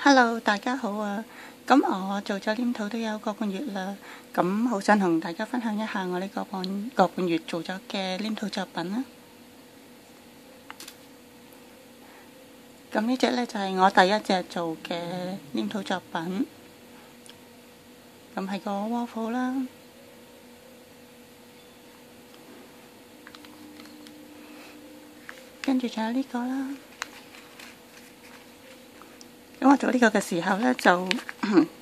Hello，大家好啊！咁我做咗黏土都有個半月啦，咁好想同大家分享一下我呢個半月做咗嘅黏土作品啦。咁呢隻呢，就係我第一隻做嘅黏土作品，咁係個窩火啦，跟住仲有呢個啦。咁我做呢個嘅時候呢，就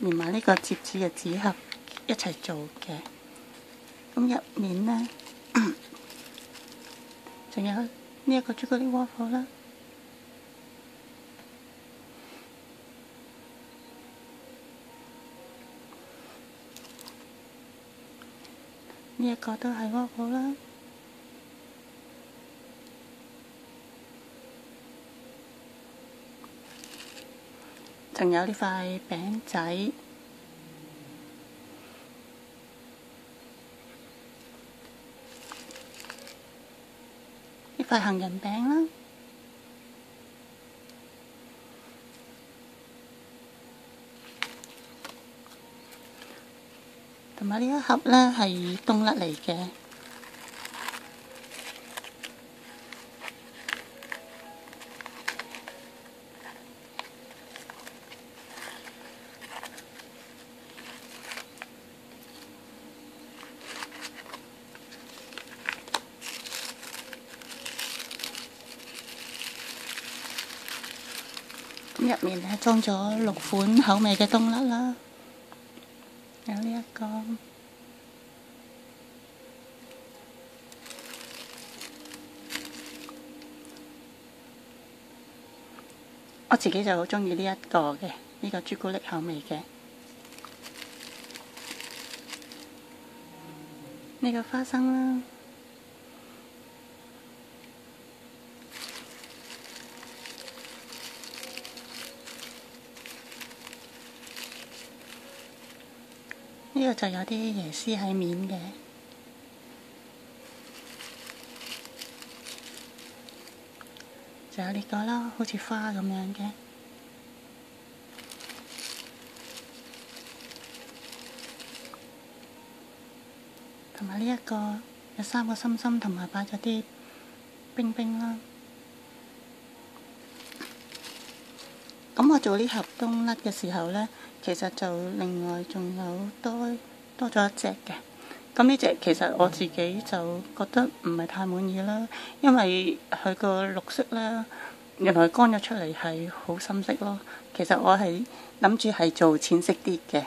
連埋呢個摺紙嘅紙盒一齊做嘅。咁入面呢，仲有呢一個朱古力窩火啦。呢一個都係窩火啦。仲有呢塊餅仔，呢塊杏仁餅啦，同埋呢一盒呢係冬甩嚟嘅。咁入面呢裝咗6款口味嘅冬甩啦，有呢一個，我自己就好鍾意呢一個嘅，呢個朱古力口味嘅。呢個花生啦，呢個就有啲椰絲喺面嘅。仲有呢個啦，好似花咁樣嘅。同埋呢一個有3個心心，同埋擺咗啲冰冰啦。咁我做呢盒冬甩嘅時候呢，其實就另外仲有多咗一隻嘅。咁呢隻其實我自己就覺得唔係太滿意啦，因為佢個綠色呢，原來乾咗出嚟係好深色咯。其實我係諗住係做淺色啲嘅。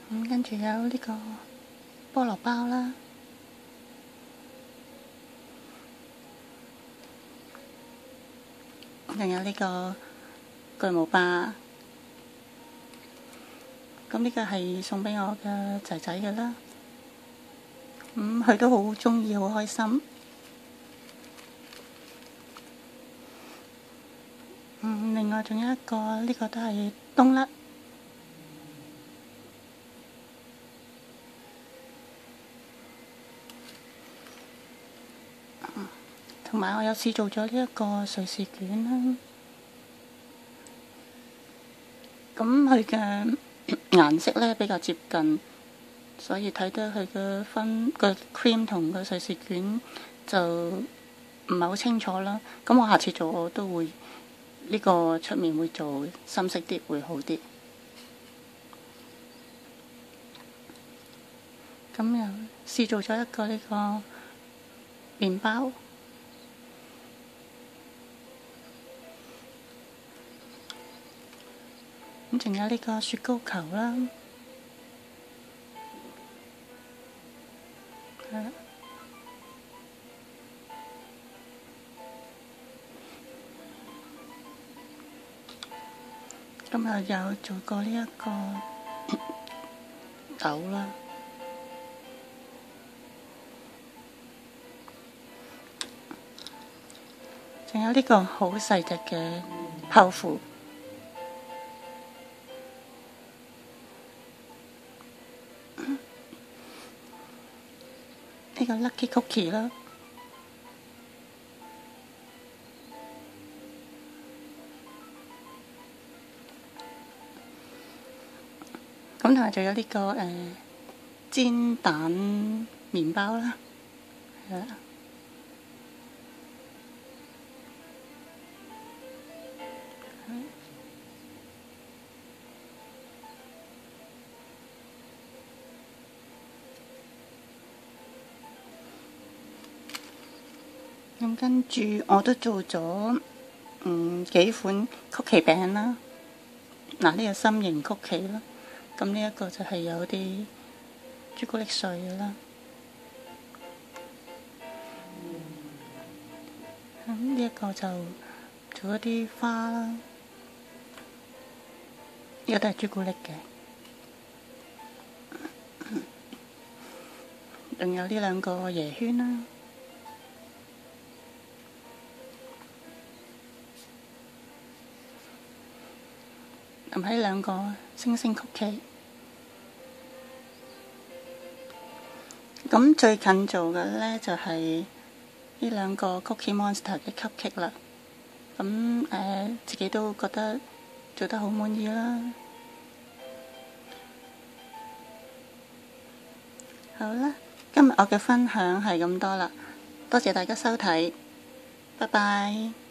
跟住有呢個菠蘿包啦，仲有呢個巨無霸。咁呢個係送俾我嘅仔仔嘅啦，佢都好鍾意，好開心。另外仲有一個，呢個都係冬甩。同埋我有試做咗呢一個瑞士卷啦，咁佢嘅顏色呢比較接近，所以睇得佢嘅個 cream 同個瑞士卷就唔係好清楚啦。咁我下次做我都會呢個出面會做深色啲會好啲。咁又試做咗一個呢個麵包。咁仲有呢個雪糕球啦，咁又有做過呢一個豆啦，仲有呢個好細隻嘅泡芙。呢個 Lucky Cookie 啦，同埋仲有呢、個煎蛋麵包啦，係啦。咁跟住我都做咗幾款曲奇餅啦。嗱，呢個心形曲奇啦，咁呢一個就係有啲朱古力碎嘅啦。咁呢一個就做一啲花啦，呢個都係朱古力嘅。仲有呢兩個椰圈啦。同埋呢兩個星星曲奇。咁最近做嘅呢，就係呢兩個 Cookie Monster 嘅 cupcake 啦。咁自己都覺得做得好滿意啦。好啦，今日我嘅分享係咁多啦，多謝大家收睇，拜拜。